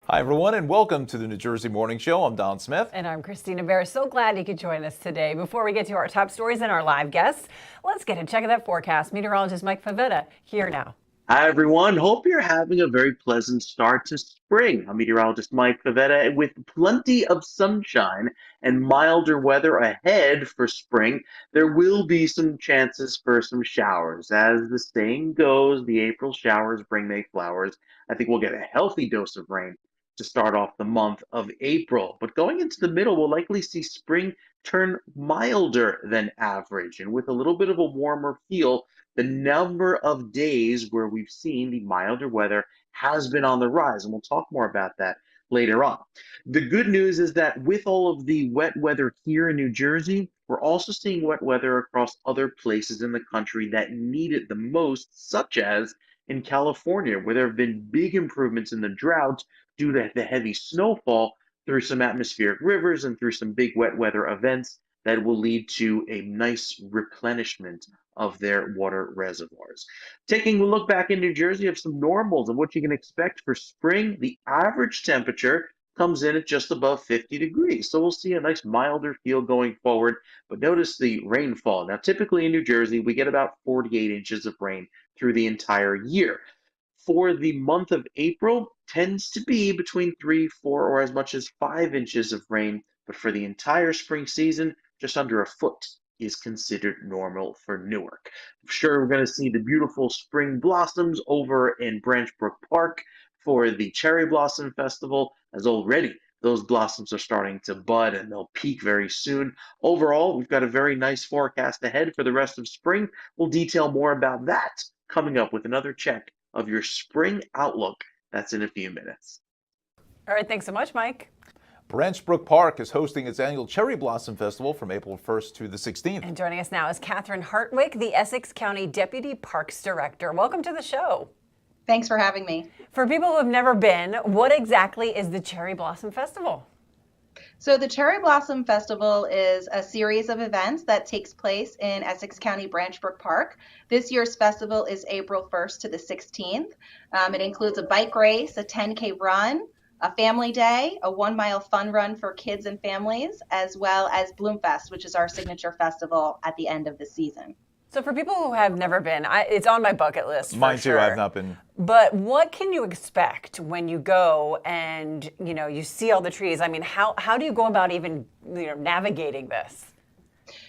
Hi, everyone, and welcome to the New Jersey Morning Show. I'm Don Smith. And I'm Kristina Behr. So glad you could join us today. Before we get to our top stories and our live guests, let's get a check of that forecast. Meteorologist Mike Favetta here now. Hi, everyone. Hope you're having a very pleasant start to spring. I'm meteorologist Mike Favetta with plenty of sunshine and milder weather ahead for spring. There will be some chances for some showers. As the saying goes, the April showers bring May flowers. I think we'll get a healthy dose of rain to start off the month of April. But going into the middle, we'll likely see spring turn milder than average. And with a little bit of a warmer feel, the number of days where we've seen the milder weather has been on the rise, and we'll talk more about that later on. The good news is that with all of the wet weather here in New Jersey, we're also seeing wet weather across other places in the country that need it the most, such as in California, where there have been big improvements in the drought due to the heavy snowfall through some atmospheric rivers and through some big wet weather events that will lead to a nice replenishment of their water reservoirs. Taking a look back in New Jersey of some normals of what you can expect for spring, the average temperature comes in at just above 50 degrees. So we'll see a nice milder feel going forward. But notice the rainfall. Now, typically in New Jersey, we get about 48 inches of rain through the entire year. For the month of April, tends to be between 3, 4, or as much as 5 inches of rain. But for the entire spring season, just under a foot is considered normal for Newark. I'm sure we're going to see the beautiful spring blossoms over in Branch Brook Park for the Cherry Blossom Festival, as already those blossoms are starting to bud and they'll peak very soon. Overall, we've got a very nice forecast ahead for the rest of spring. We'll detail more about that coming up with another check of your spring outlook. That's in a few minutes. All right, thanks so much, Mike. Branch Brook Park is hosting its annual Cherry Blossom Festival from April 1st to the 16th. And joining us now is Catherine Hartwick, the Essex County Deputy Parks Director. Welcome to the show. Thanks for having me. For people who have never been, what exactly is the Cherry Blossom Festival? So the Cherry Blossom Festival is a series of events that takes place in Essex County Branch Brook Park. This year's festival is April 1st to the 16th. It includes a bike race, a 10K run, a family day, a 1-mile fun run for kids and families, as well as Bloomfest, which is our signature festival at the end of the season. So for people who have never been, it's on my bucket list. Mine for too, sure. I've not been. But what can you expect when you go and, you see all the trees? I mean, how do you go about even, navigating this?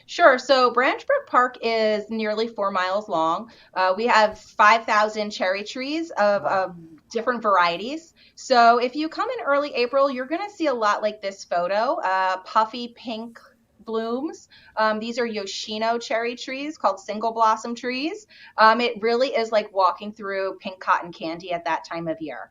Sure. So Branch Brook Park is nearly 4 miles long. We have 5,000 cherry trees of different varieties. So if you come in early April, you're going to see a lot like this photo, puffy pink blooms. These are Yoshino cherry trees called single blossom trees. It really is like walking through pink cotton candy at that time of year.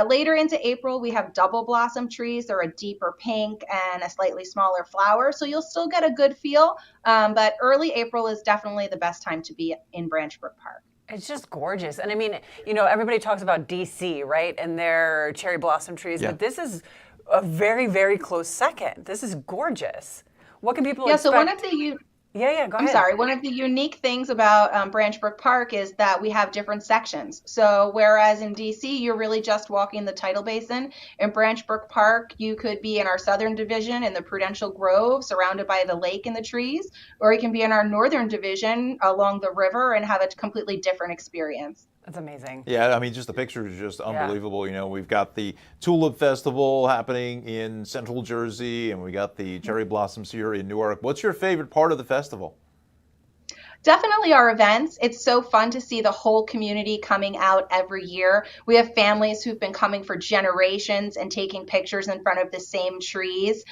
Later into April, we have double blossom trees. They're a deeper pink and a slightly smaller flower, so you'll still get a good feel. But early April is definitely the best time to be in Branch Brook Park. It's just gorgeous. And I mean, everybody talks about DC, right? And their cherry blossom trees, but this is a very, very close second. This is gorgeous. What can people expect? So one of the go ahead. I'm sorry. One of the unique things about Branch Brook Park is that we have different sections. So whereas in DC, you're really just walking the tidal basin, in Branch Brook Park, you could be in our southern division in the Prudential Grove, surrounded by the lake and the trees, or you can be in our northern division along the river and have a completely different experience. That's amazing. Yeah, I mean, just the picture is just unbelievable. We've got the Tulip Festival happening in Central Jersey, and we got the Cherry Blossoms here in Newark. What's your favorite part of the festival? Definitely our events. It's so fun to see the whole community coming out every year. We have families who've been coming for generations and taking pictures in front of the same trees.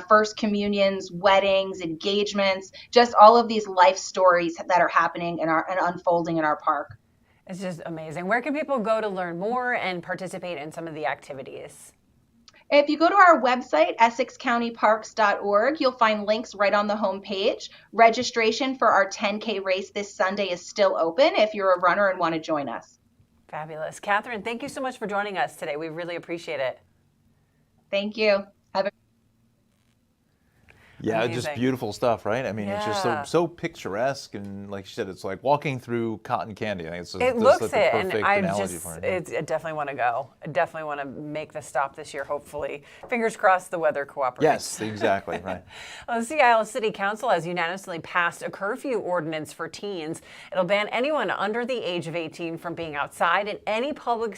First communions, weddings, engagements, just all of these life stories that are happening and unfolding in our park. It's just amazing. Where can people go to learn more and participate in some of the activities? If you go to our website, EssexCountyParks.org, you'll find links right on the homepage. Registration for our 10K race this Sunday is still open if you're a runner and want to join us. Fabulous. Catherine, thank you so much for joining us today. We really appreciate it. Thank you. Have a Yeah, just Amazing. beautiful stuff, right? I mean, it's just Yeah. so picturesque, and like you said, it's like walking through cotton candy. I think it's just, It that's looks like the it, and perfect I analogy just, for it. I definitely want to go. I definitely want to make the stop this year, hopefully. Fingers crossed the weather cooperates. Yes, exactly, right. Well, the Seattle City Council has unanimously passed a curfew ordinance for teens. It'll ban anyone under the age of 18 from being outside in any public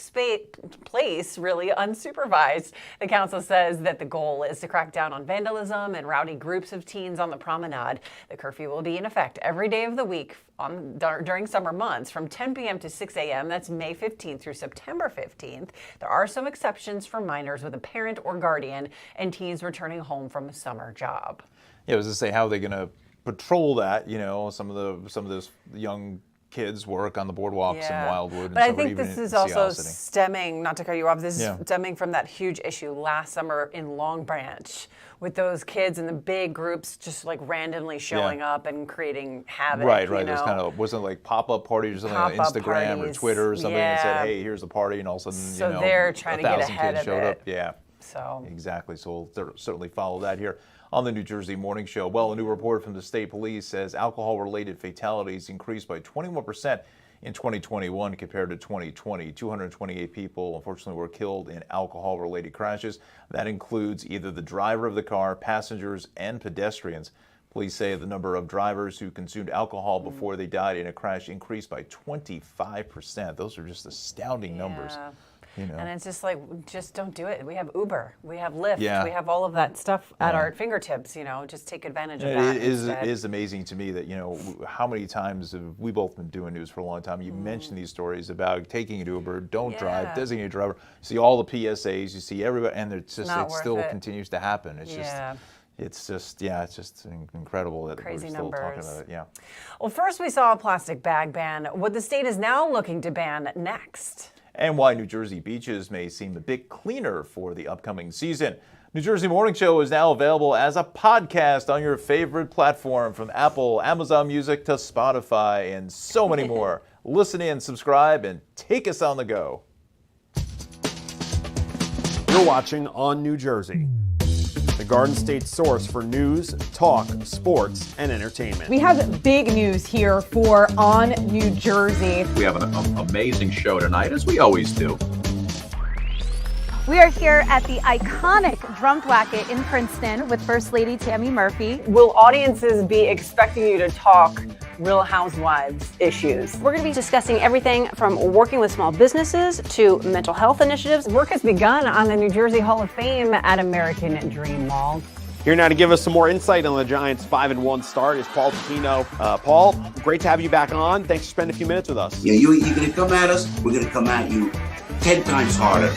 place, really unsupervised. The council says that the goal is to crack down on vandalism and rowdy groups of teens on the promenade. The curfew will be in effect every day of the week during summer months from 10 p.m. to 6 a.m. That's May 15th through September 15th. There are some exceptions for minors with a parent or guardian and teens returning home from a summer job. Yeah, I was to say, how are they going to patrol that? You know, some of those young kids work on the boardwalks in Wildwood. But I and so think even this in is also Seattle City. stemming, not to cut you off, this is stemming from that huge issue last summer in Long Branch with those kids in the big groups just like randomly showing up and creating havoc. Right. You know? There's kind of, wasn't it like pop-up parties or something on Pop-up Instagram parties, or Twitter or something that said, yeah. hey, here's a party, and all of a sudden, So you know, they're trying to get 1,000 ahead kids of showed it. up. Yeah. So Exactly. So we'll certainly follow that here on the New Jersey Morning Show. Well, a new report from the state police says alcohol-related fatalities increased by 21% in 2021 compared to 2020. 228 people, unfortunately, were killed in alcohol-related crashes. That includes either the driver of the car, passengers, and pedestrians. Police say the number of drivers who consumed alcohol before they died in a crash increased by 25%. Those are just astounding numbers. You know. And it's just like, just don't do it. We have Uber, we have Lyft, Yeah. we have all of that stuff at our fingertips, you know, just take advantage of that. It is, instead. it is amazing to me that, you know, how many times have we both been doing news for a long time. You mentioned these stories about taking an Uber, don't drive, designated driver. You see all the PSAs, you see everybody, and it's just, Not it worth still it. continues to happen. It's Yeah. it's just incredible that Crazy we're still talking numbers. about it. Yeah. Well, first we saw a plastic bag ban. What the state is now looking to ban next. And why New Jersey beaches may seem a bit cleaner for the upcoming season. New Jersey Morning Show is now available as a podcast on your favorite platform, from Apple, Amazon Music to Spotify, and so many more. Listen in, subscribe, and take us on the go. You're watching On New Jersey, the Garden State source for news, talk, sports, and entertainment. We have big news here for On New Jersey. We have an amazing show tonight, as we always do. We are here at the iconic Drum Thwacket in Princeton with First Lady Tammy Murphy. Will audiences be expecting you to talk Real Housewives issues? We're going to be discussing everything from working with small businesses to mental health initiatives. Work has begun on the New Jersey Hall of Fame at American Dream Mall. Here now to give us some more insight on the Giants' 5-1 start is Paul Patino. Paul, great to have you back on. Thanks for spending a few minutes with us. Yeah, you're going to come at us, we're going to come at you 10 times harder.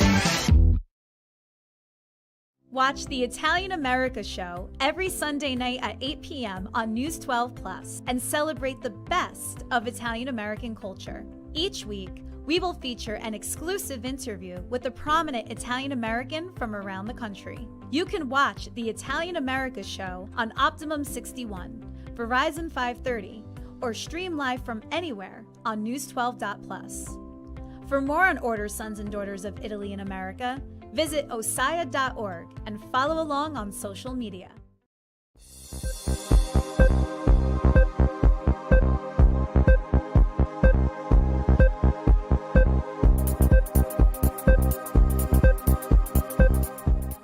Watch the Italian America Show every Sunday night at 8 p.m. on News 12 Plus and celebrate the best of Italian American culture. Each week, we will feature an exclusive interview with a prominent Italian American from around the country. You can watch the Italian America Show on Optimum 61, Verizon 530, or stream live from anywhere on News12.plus. For more on Order Sons and Daughters of Italy in America, visit osaya.org and follow along on social media.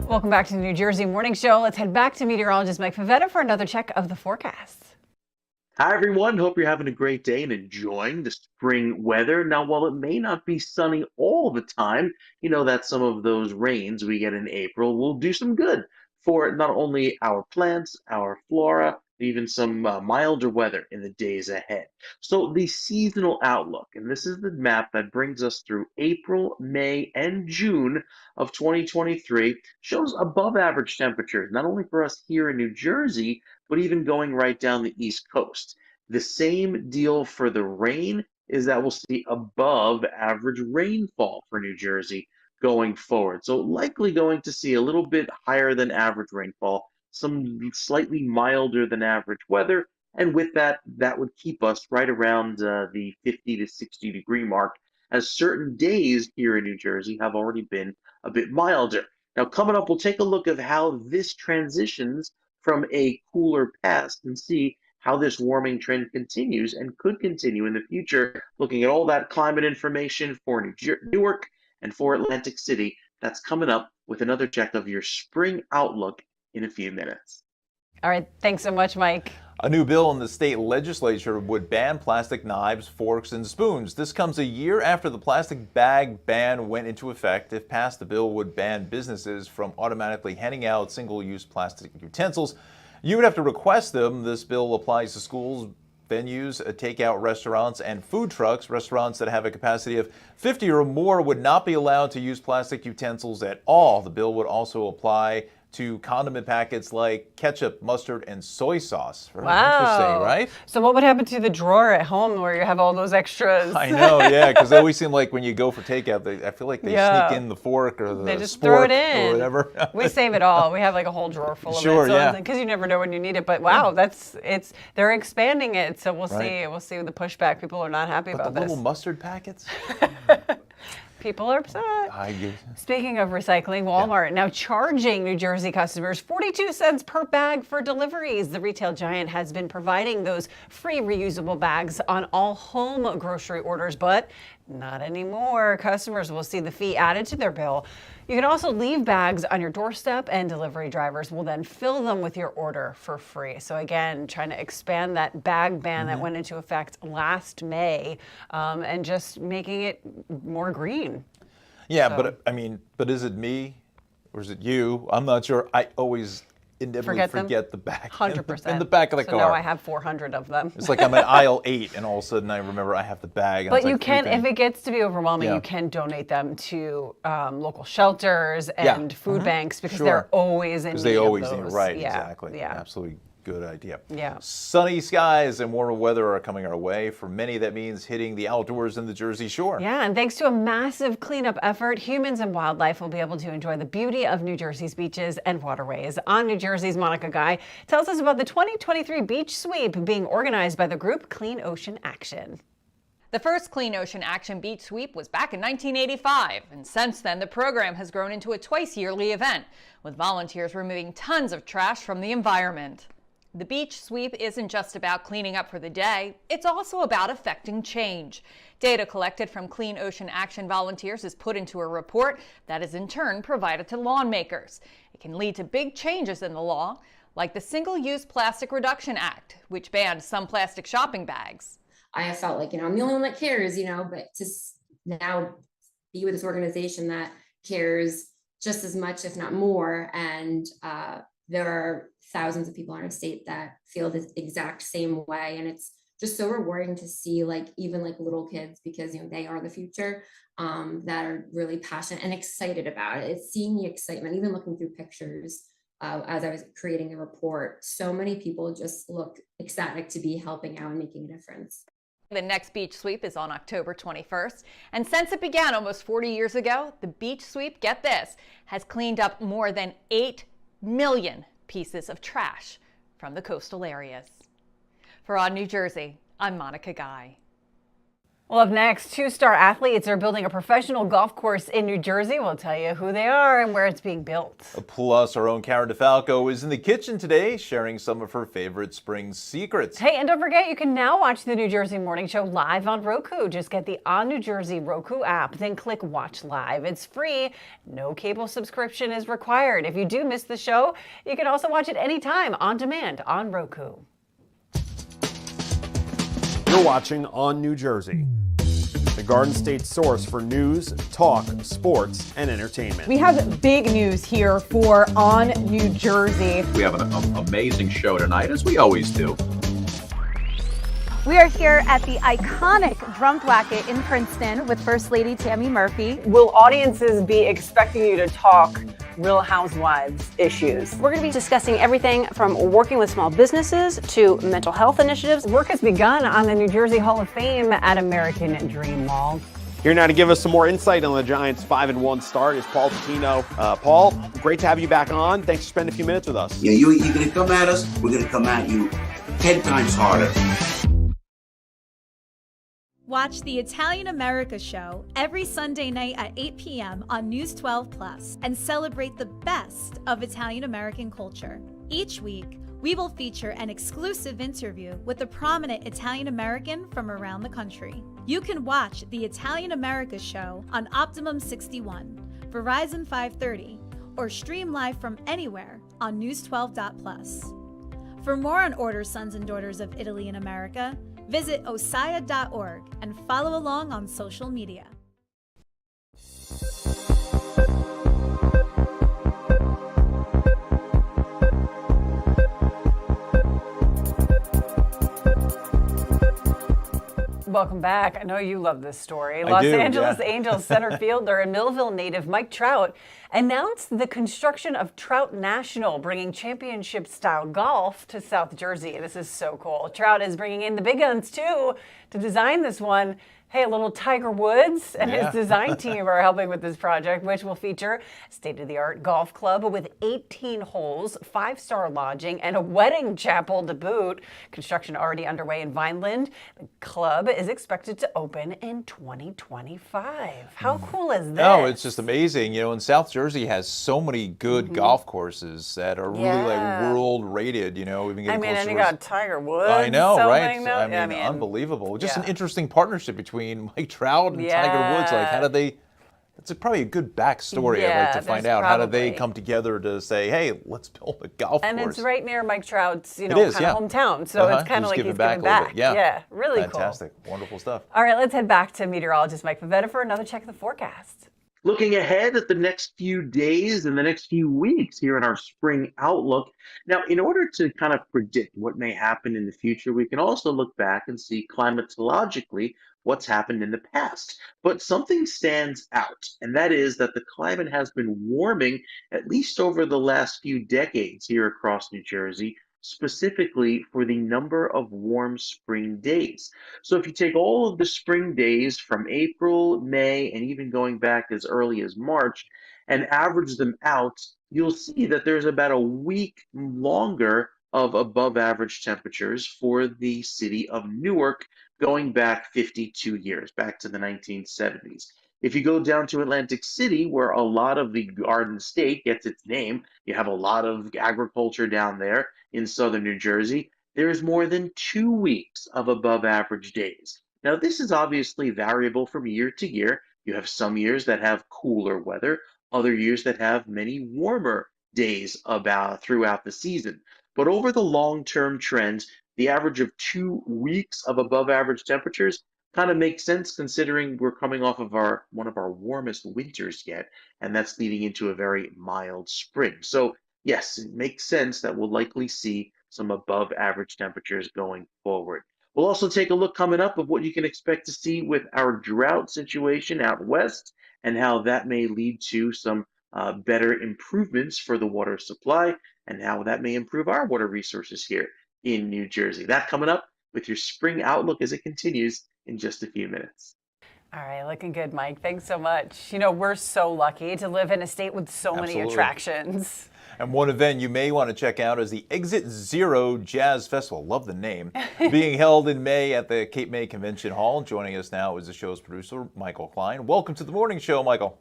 Welcome back to the New Jersey Morning Show. Let's head back to meteorologist Mike Favetta for another check of the forecast. Hi, everyone. Hope you're having a great day and enjoying the spring weather. Now, while it may not be sunny all the time, you know that some of those rains we get in April will do some good for not only our plants, our flora, even some milder weather in the days ahead. So the seasonal outlook, and this is the map that brings us through April, May, and June of 2023, shows above average temperatures, not only for us here in New Jersey, but even going right down the East Coast. The same deal for the rain is that we'll see above average rainfall for New Jersey going forward. So likely going to see a little bit higher than average rainfall, some slightly milder than average weather, and with that, that would keep us right around the 50 to 60 degree mark, as certain days here in New Jersey have already been a bit milder. Now, coming up, we'll take a look at how this transitions from a cooler past and see how this warming trend continues and could continue in the future. Looking at all that climate information for Newark and for Atlantic City, that's coming up with another check of your spring outlook in a few minutes. All right, thanks so much, Mike. A new bill in the state legislature would ban plastic knives, forks, and spoons. This comes a year after the plastic bag ban went into effect. If passed, the bill would ban businesses from automatically handing out single-use plastic utensils. You would have to request them. This bill applies to schools, venues, takeout restaurants, and food trucks. Restaurants that have a capacity of 50 or more would not be allowed to use plastic utensils at all. The bill would also apply to condiment packets like ketchup, mustard, and soy sauce. Very interesting, right? So what would happen to the drawer at home where you have all those extras? I know, yeah, because they always seem like when you go for takeout, I feel like they sneak in the fork or the they just spork throw it in or whatever. We save it all. We have like a whole drawer full of Sure, it. yeah. Because you never know when you need it. But wow, they're expanding it. So we'll see. We'll see the pushback. People are not happy about the this. little mustard packets? People are upset. I guess. Speaking of recycling, Walmart now charging New Jersey customers 42 cents per bag for deliveries. The retail giant has been providing those free reusable bags on all home grocery orders, but not anymore. Customers will see the fee added to their bill. You can also leave bags on your doorstep, and delivery drivers will then fill them with your order for free. So again, trying to expand that bag ban that went into effect last May, and just making it more green. Yeah, So- but is it me or is it you? I'm not sure. I always inevitably forget the bag 100%. in the back of the so car. now I have 400 of them. It's like I'm at aisle 8 and all of a sudden I remember I have the bag. And But it's you like can, three if it gets to be overwhelming, Yeah. you can donate them to local shelters and food banks because they're always in need Because they always of need, those. right, Yeah, exactly. Yeah. Absolutely good idea. Yeah. Sunny skies and warmer weather are coming our way. For many, that means hitting the outdoors in the Jersey Shore. Yeah, and thanks to a massive cleanup effort, humans and wildlife will be able to enjoy the beauty of New Jersey's beaches and waterways. On New Jersey's Monica Guy tells us about the 2023 beach sweep being organized by the group Clean Ocean Action. The first Clean Ocean Action Beach Sweep was back in 1985, and since then the program has grown into a twice-yearly event, with volunteers removing tons of trash from the environment. The beach sweep isn't just about cleaning up for the day, it's also about affecting change. Data collected from Clean Ocean Action volunteers is put into a report that is in turn provided to lawmakers. It can lead to big changes in the law, like the Single-Use Plastic Reduction Act, which banned some plastic shopping bags. I have felt like, I'm the only one that cares, but to now be with this organization that cares just as much, if not more, and there are thousands of people in our state that feel the exact same way, and it's just so rewarding to see even little kids, because they are the future, that are really passionate and excited about it. It's seeing the excitement, even looking through pictures as I was creating the report. So many people just look ecstatic to be helping out and making a difference. The next beach sweep is on October 21st, and since it began almost 40 years ago, the beach sweep, get this, has cleaned up more than 8 million pieces of trash from the coastal areas. For On New Jersey, I'm Monica Guy. Well, up next, two-star athletes are building a professional golf course in New Jersey. We'll tell you who they are and where it's being built. Plus, our own Cara Falco is in the kitchen today, sharing some of her favorite spring secrets. Hey, and don't forget, you can now watch the New Jersey Morning Show live on Roku. Just get the On New Jersey Roku app, then click Watch Live. It's free. No cable subscription is required. If you do miss the show, you can also watch it anytime on demand on Roku. You're watching On New Jersey, the Garden State source for news, talk, sports, and entertainment. We have big news here for On New Jersey. We have an amazing show tonight, as we always do. We are here at the iconic Drum Thwacket in Princeton with First Lady Tammy Murphy. Will audiences be expecting you to talk Real Housewives issues? We're going to be discussing everything from working with small businesses to mental health initiatives. Work has begun on the New Jersey Hall of Fame at American Dream Mall. Here now to give us some more insight on the Giants' 5-1 start is Paul Patino. Paul, great to have you back on. Thanks for spending a few minutes with us. Yeah, you're going to come at us, we're going to come at you 10 times harder. Watch the Italian America Show every Sunday night at 8 p.m. on News 12 Plus and celebrate the best of Italian American culture. Each week, we will feature an exclusive interview with a prominent Italian American from around the country. You can watch the Italian America Show on Optimum 61, Verizon 530, or stream live from anywhere on News12.plus. For more on Order Sons and Daughters of Italy in America, visit osaya.org and follow along on social media. Welcome back. I know you love this story. I Los do, Angeles yeah. Angels center fielder and Millville native Mike Trout announced the construction of Trout National, bringing championship-style golf to South Jersey. This is so cool. Trout is bringing in the big guns, too, to design this one. Hey, a little Tiger Woods and his design team are helping with this project, which will feature a state-of-the-art golf club with 18 holes, 5-star lodging, and a wedding chapel to boot. Construction already underway in Vineland. The club is expected to open in 2025. How cool is this? No, it's just amazing. You know, and South Jersey has so many good golf courses that are really like world rated. You know, even getting and you got Tiger Woods. I know, right? That. I mean, unbelievable. Just an interesting partnership between Mike Trout and Tiger Woods. Like, how did they? It's probably a good backstory. I'd like to find out. How did they come together to say, "Hey, let's build a golf course"? And it's right near Mike Trout's, kind of hometown, so it's kind of like he's giving back. Yeah, really fantastic, wonderful stuff. All right, let's head back to meteorologist Mike Favetta for another check of the forecast. Looking ahead at the next few days and the next few weeks here in our spring outlook. Now, in order to kind of predict what may happen in the future, we can also look back and see climatologically what's happened in the past. But something stands out, and that is that the climate has been warming at least over the last few decades here across New Jersey, specifically for the number of warm spring days. So if you take all of the spring days from April, May, and even going back as early as March and average them out, you'll see that there's about a week longer of above average temperatures for the city of Newark going back 52 years, back to the 1970s. If you go down to Atlantic City, where a lot of the Garden State gets its name, you have a lot of agriculture down there in southern New Jersey, there is more than 2 weeks of above average days. Now, this is obviously variable from year to year. You have some years that have cooler weather, other years that have many warmer days throughout the season. But over the long-term trends, the average of 2 weeks of above average temperatures kind of makes sense considering we're coming off of one of our warmest winters yet, and that's leading into a very mild spring. So yes, it makes sense that we'll likely see some above average temperatures going forward. We'll also take a look coming up of what you can expect to see with our drought situation out west and how that may lead to some better improvements for the water supply and how that may improve our water resources here in New Jersey. That coming up with your spring outlook as it continues in just a few minutes. All right, looking good, Mike. Thanks so much. You know, we're so lucky to live in a state with so many attractions. And one event you may want to check out is the Exit Zero Jazz Festival. Love the name. Being held in May at the Cape May Convention Hall. Joining us now is the show's producer, Michael Klein. Welcome to the morning show, Michael.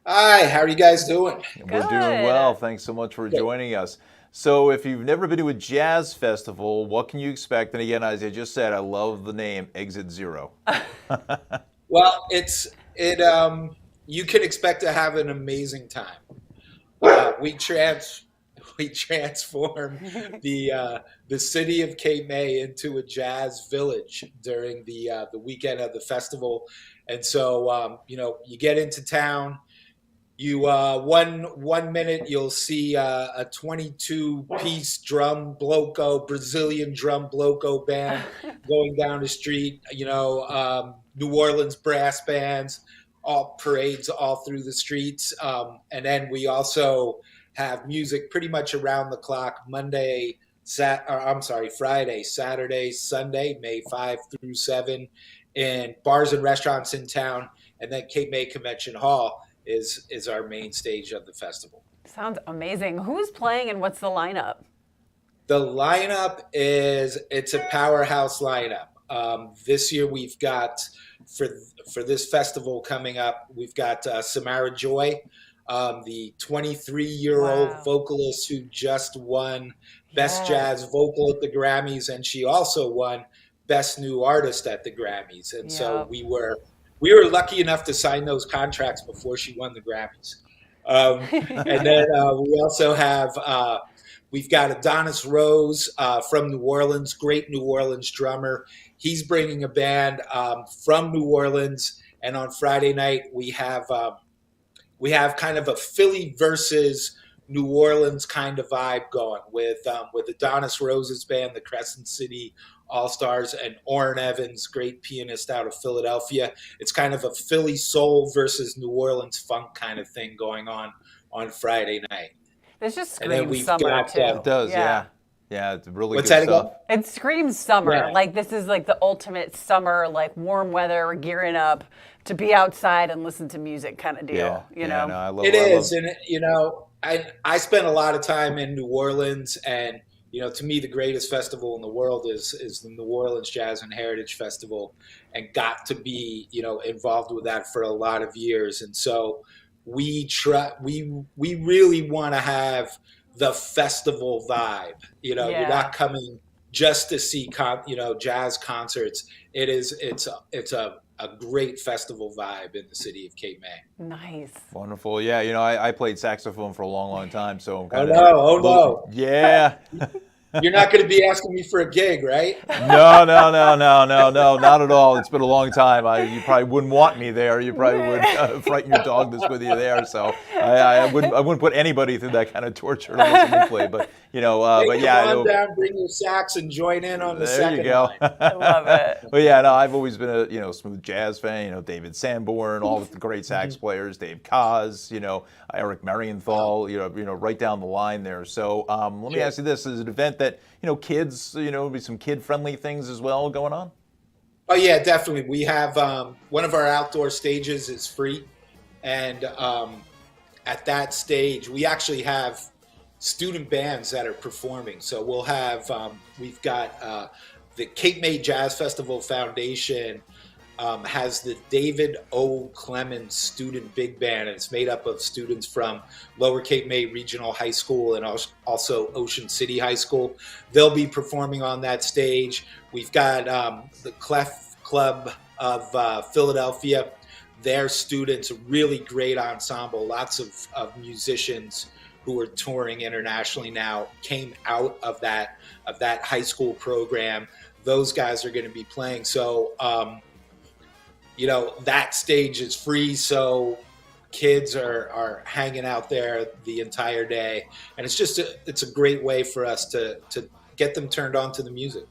Hi, how are you guys doing? We're doing well. Thanks so much for joining us. So if you've never been to a jazz festival, what can you expect? And again, as I just said, I love the name Exit Zero. Well, you can expect to have an amazing time. We transform the city of Cape May into a jazz village during the weekend of the festival, and so you get into town. You one minute you'll see a 22-piece Brazilian drum bloco band going down the street. New Orleans brass bands, all parades all through the streets, and then we also have music pretty much around the clock. Friday, Saturday, Sunday, May 5 through 7, in bars and restaurants in town, and then Cape May Convention Hall is our main stage of the festival. Sounds amazing. Who's playing and what's the lineup? The lineup it's a powerhouse lineup. This year we've got, for this festival coming up, we've got Samara Joy the 23-year-old vocalist who just won Best Jazz Vocal at the Grammys, and she also won Best New Artist at the Grammys. And so we were lucky enough to sign those contracts before she won the Grammys. And then we also have we've got Adonis Rose from New Orleans, great New Orleans drummer. He's bringing a band from New Orleans, and on Friday night we have kind of a Philly versus New Orleans kind of vibe going with Adonis Rose's band, the Crescent City All-Stars, and Orrin Evans, great pianist out of Philadelphia. It's kind of a Philly soul versus New Orleans funk kind of thing going on Friday night. This just screams summer, too. It does, yeah. Yeah, it's really What's good that stuff. again? It screams summer. Yeah. Like, this is like the ultimate summer, like warm weather, we're gearing up to be outside and listen to music kind of deal. You know? No, I love It is, and I spent a lot of time in New Orleans, and to me, the greatest festival in the world is the New Orleans Jazz and Heritage Festival, and got to be involved with that for a lot of years. And so we really want to have the festival vibe. You're not coming just to see jazz concerts. It's a great festival vibe in the city of Cape May. Nice. Wonderful. Yeah, I played saxophone for a long time, so I'm kind of no. Yeah. You're not going to be asking me for a gig, right? No, not at all. It's been a long time. You probably wouldn't want me there. You probably would frighten your dog that's with you there. So I wouldn't put anybody through that kind of torture to listen to play. But but yeah, come on down, bring your sax, and join in on the second. There you go. I love it. But yeah, no, I've always been a smooth jazz fan. David Sanborn, all the great sax players, Dave Koz, Eric Marienthal, right down the line there. So let me ask you this: is it an event that kids, be some kid-friendly things as well going on? Oh yeah, definitely. We have one of our outdoor stages is free, and at that stage, we actually have student bands that are performing. So we'll have we've got the Cape May Jazz Festival Foundation has the David O. Clemens Student Big Band, and it's made up of students from Lower Cape May Regional High School and also Ocean City High School. They'll be performing on that stage. We've got the Clef Club of Philadelphia. Their students, a really great ensemble, lots of musicians who are touring internationally now, came out of that high school program. Those guys are going to be playing. So that stage is free, so kids are hanging out there the entire day, and it's a great way for us to get them turned on to the music.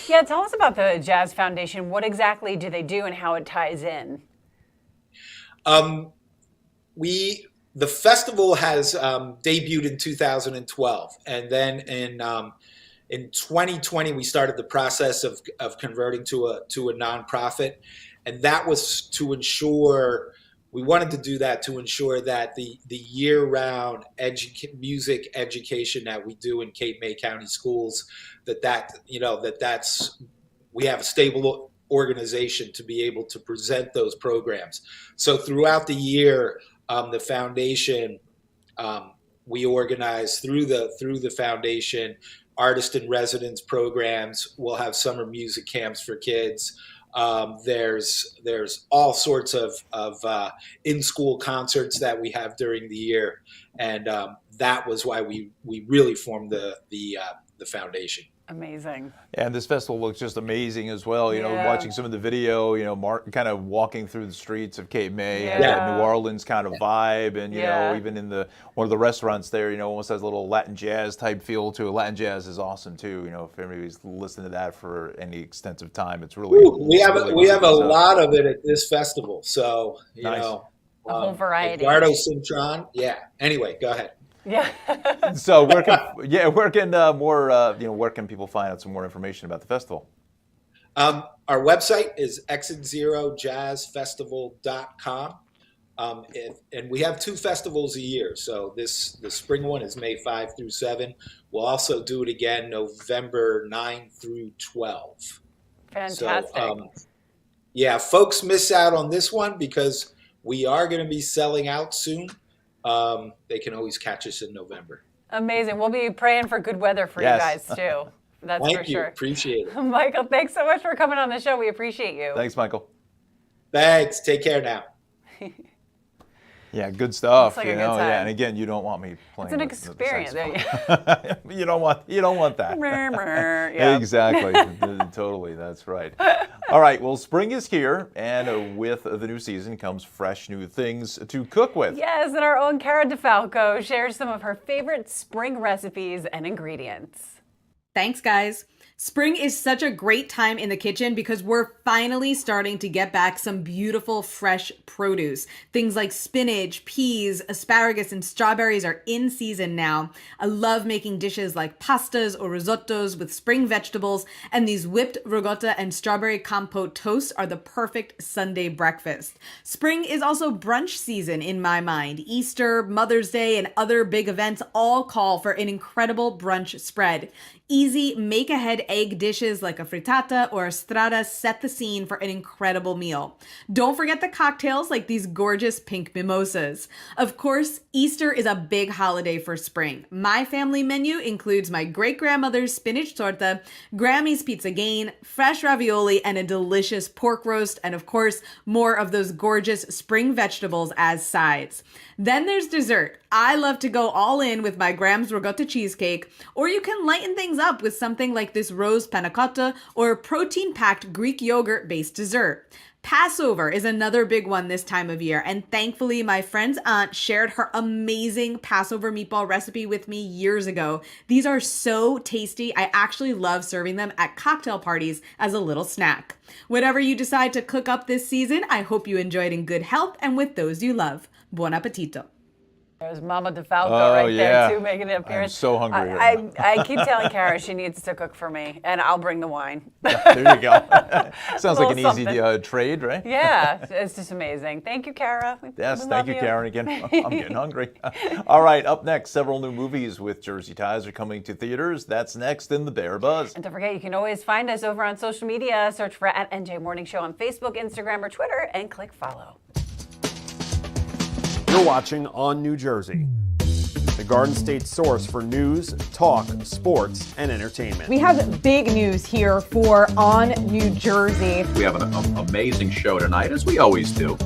Yeah, tell us about the Jazz Foundation. What exactly do they do and how it ties in? The festival has debuted in 2012, and then in 2020 we started the process of converting to a nonprofit. And that was to ensure, we wanted to do that to ensure that the year-round music education that we do in Cape May County schools, we have a stable organization to be able to present those programs. So throughout the year, the foundation, we organize through the foundation artist in residence programs. We'll have summer music camps for kids. There's all sorts of in-school concerts that we have during the year, and that was why we really formed the foundation. Amazing. And this festival looks just amazing as well. Watching some of the video, Mark kind of walking through the streets of Cape May, and that New Orleans kind of vibe, and even in one of the restaurants there, almost has a little Latin jazz type feel to it. Latin jazz is awesome too. If anybody's listened to that for any extensive time, it's really we have a lot of it at this festival. So nice. A whole variety. Eduardo Cintron. Yeah. Anyway, go ahead. Yeah. So where can people find out some more information about the festival? Our website is exit0jazzfestival.com. And we have 2 festivals a year. So the spring one is May 5 through 7. We'll also do it again November 9 through 12. Fantastic. So, folks miss out on this one because we are going to be selling out soon. they can always catch us in November. Amazing. We'll be praying for good weather for you guys too. That's Thank for you. sure. Appreciate it. Michael, thanks so much for coming on the show. We appreciate you. Thanks, Michael. Thanks. Take care now. Yeah, good stuff. Looks like You a good know, yeah, time. and again, you don't want me playing. It's an the experience. saxophone. you don't want that. Yeah. Exactly. Totally. That's right. All right. Well, spring is here, and with the new season comes fresh new things to cook with. Yes, and our own Cara Falco shares some of her favorite spring recipes and ingredients. Thanks, guys. Spring is such a great time in the kitchen because we're finally starting to get back some beautiful fresh produce. Things like spinach, peas, asparagus, and strawberries are in season now. I love making dishes like pastas or risottos with spring vegetables, and these whipped ricotta and strawberry compote toasts are the perfect Sunday breakfast. Spring is also brunch season in my mind. Easter, Mother's Day, and other big events all call for an incredible brunch spread. Easy, make-ahead egg dishes like a frittata or a strada set the scene for an incredible meal. Don't forget the cocktails like these gorgeous pink mimosas. Of course, Easter is a big holiday for spring. My family menu includes my great-grandmother's spinach torta, Grammy's pizza gain, fresh ravioli, and a delicious pork roast, and of course, more of those gorgeous spring vegetables as sides. Then there's dessert. I love to go all in with my Grams ricotta cheesecake, or you can lighten things up with something like this rose panna cotta or a protein-packed Greek yogurt-based dessert. Passover is another big one this time of year, and thankfully my friend's aunt shared her amazing Passover meatball recipe with me years ago. These are so tasty. I actually love serving them at cocktail parties as a little snack. Whatever you decide to cook up this season, I hope you enjoy it in good health and with those you love. Buon appetito. There's Mama DeFalco there too, making an appearance. I'm so hungry right now. I keep telling Cara she needs to cook for me, and I'll bring the wine. Yeah, there you go. Sounds like an something. easy trade, right? Yeah, it's just amazing. Thank you, Cara. Yes, thank you, Karen. Again, I'm getting hungry. All right, up next, several new movies with Jersey ties are coming to theaters. That's next in the Behr Buzz. And don't forget, you can always find us over on social media. Search for @NJ Morning Show on Facebook, Instagram, or Twitter, and click follow. You're watching On New Jersey, the Garden State source for news, talk, sports, and entertainment. We have big news here for On New Jersey. We have an amazing show tonight, as we always do.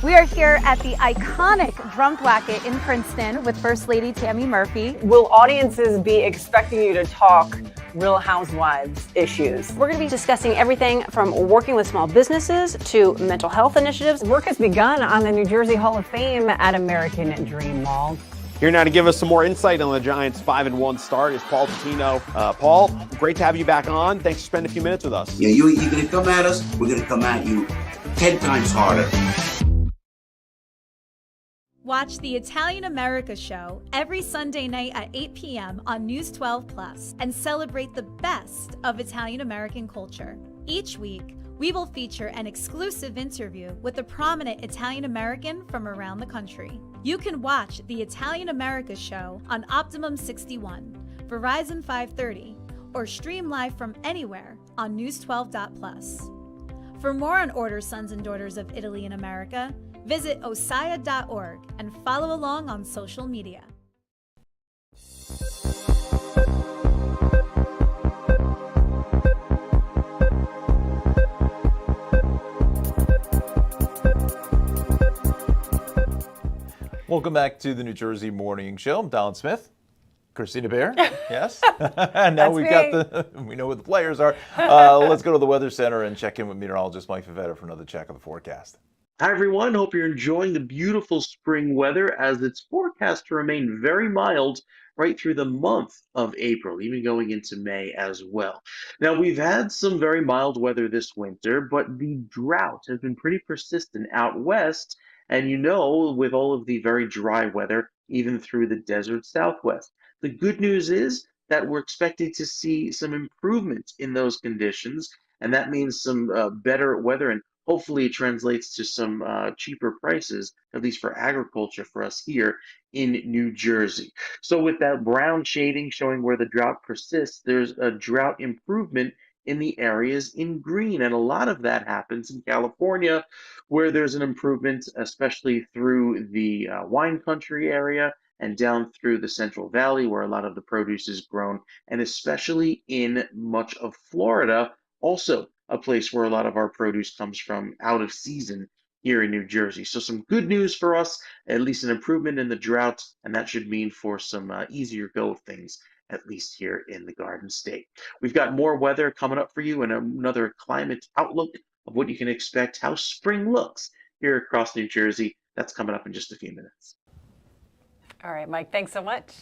We are here at the iconic Drum Thwacket in Princeton with First Lady Tammy Murphy. Will audiences be expecting you to talk Real Housewives issues? We're going to be discussing everything from working with small businesses to mental health initiatives. Work has begun on the New Jersey Hall of Fame at American Dream Mall. Here now to give us some more insight on the Giants' 5-1 start is Paul Patino. Paul, great to have you back on. Thanks for spending a few minutes with us. Yeah, you're going to come at us, we're going to come at you 10 times harder. Watch the Italian America Show every Sunday night at 8 p.m. on News 12 Plus and celebrate the best of Italian American culture. Each week, we will feature an exclusive interview with a prominent Italian American from around the country. You can watch the Italian America Show on Optimum 61, Verizon 530, or stream live from anywhere on News12.plus. For more on Order Sons and Daughters of Italy in America, visit osaya.org and follow along on social media. Welcome back to the New Jersey Morning Show. I'm Don Smith. Kristina Behr, yes. And now we know what the players are. Let's go to the Weather Center and check in with meteorologist Mike Favetta for another check of the forecast. Hi, everyone. Hope you're enjoying the beautiful spring weather as it's forecast to remain very mild right through the month of April, even going into May as well. Now, we've had some very mild weather this winter, but the drought has been pretty persistent out west. And with all of the very dry weather, even through the desert southwest. The good news is that we're expecting to see some improvement in those conditions, and that means some better weather, and hopefully it translates to some cheaper prices, at least for agriculture for us here in New Jersey. So with that brown shading showing where the drought persists, there's a drought improvement in the areas in green. And a lot of that happens in California, where there's an improvement, especially through the wine country area and down through the Central Valley, where a lot of the produce is grown, and especially in much of Florida, also a place where a lot of our produce comes from out of season here in New Jersey. So some good news for us, at least an improvement in the drought, and that should mean for some easier go of things, at least here in the Garden State. We've got more weather coming up for you and another climate outlook of what you can expect, how spring looks here across New Jersey. That's coming up in just a few minutes. All right, Mike, thanks so much.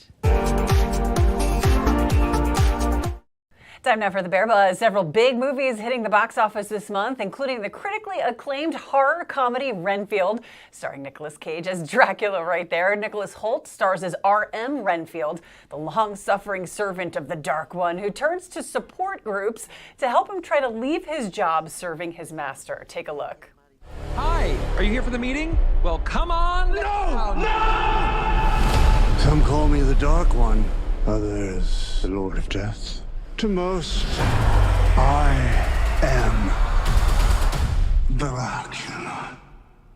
Time now for the Bear Buzz. Several big movies hitting the box office this month, including the critically acclaimed horror comedy Renfield, starring Nicolas Cage as Dracula right there. Nicholas Hoult stars as R.M. Renfield, the long-suffering servant of the Dark One who turns to support groups to help him try to leave his job serving his master. Take a look. Hi, are you here for the meeting? Well, come on. No! No! Some call me the Dark One, others the Lord of Death. To most, I am Dracula.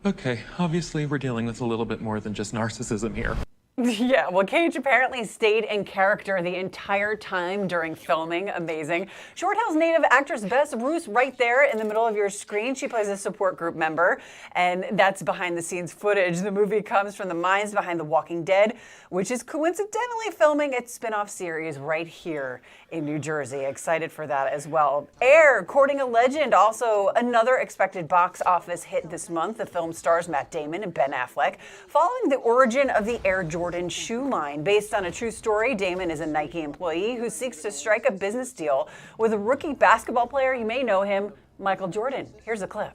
Okay, obviously we're dealing with a little bit more than just narcissism here. Yeah, well, Cage apparently stayed in character the entire time during filming. Amazing. Short Hill's native actress Bess Roos right there in the middle of your screen. She plays a support group member, and that's behind the scenes footage. The movie comes from the minds behind The Walking Dead, which is coincidentally filming its spin-off series right here in New Jersey. Excited for that as well. Air, Courting a Legend, also another expected box office hit this month. The film stars Matt Damon and Ben Affleck, following the origin of the Air Jordan shoe line. Based on a true story, Damon is a Nike employee who seeks to strike a business deal with a rookie basketball player. You may know him, Michael Jordan. Here's a clip.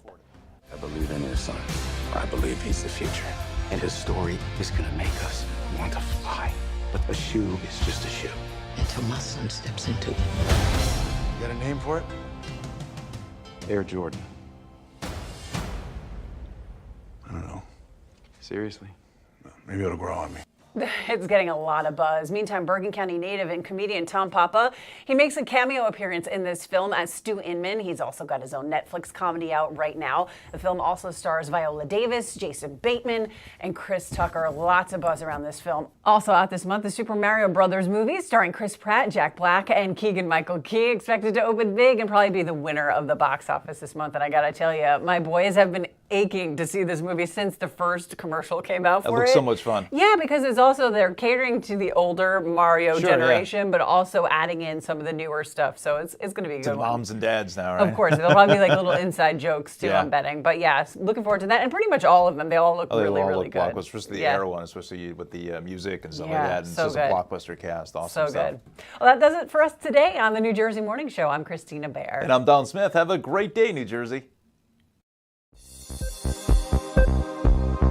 I believe in his son. I believe he's the future. And his story is gonna make us want to fly. But a shoe is just a shoe. Until my son steps into it. You got a name for it? Air Jordan. I don't know. Seriously? Maybe it'll grow on me. It's getting a lot of buzz. Meantime, Bergen County native and comedian Tom Papa, he makes a cameo appearance in this film as Stu Inman. He's also got his own Netflix comedy out right now. The film also stars Viola Davis, Jason Bateman, and Chris Tucker. Lots of buzz around this film. Also out this month, the Super Mario Brothers movie starring Chris Pratt, Jack Black, and Keegan-Michael Key, expected to open big and probably be the winner of the box office this month. And I gotta tell you, my boys have been aching to see this movie since the first commercial came out for it. It looks so much fun. Yeah, because it's also, they're catering to the older Mario generation, but also adding in some of the newer stuff. So it's going to be a good one. Moms and dads now, right? Of course. There'll probably be like little inside jokes too, I'm betting. But yeah, looking forward to that. And pretty much all of them, they all look really, really good. Blockbuster, especially the Air one, especially with the music and stuff like that. And so it's just a blockbuster cast. Awesome so stuff. Good. Well, that does it for us today on the New Jersey Morning Show. I'm Kristina Behr. And I'm Don Smith. Have a great day, New Jersey.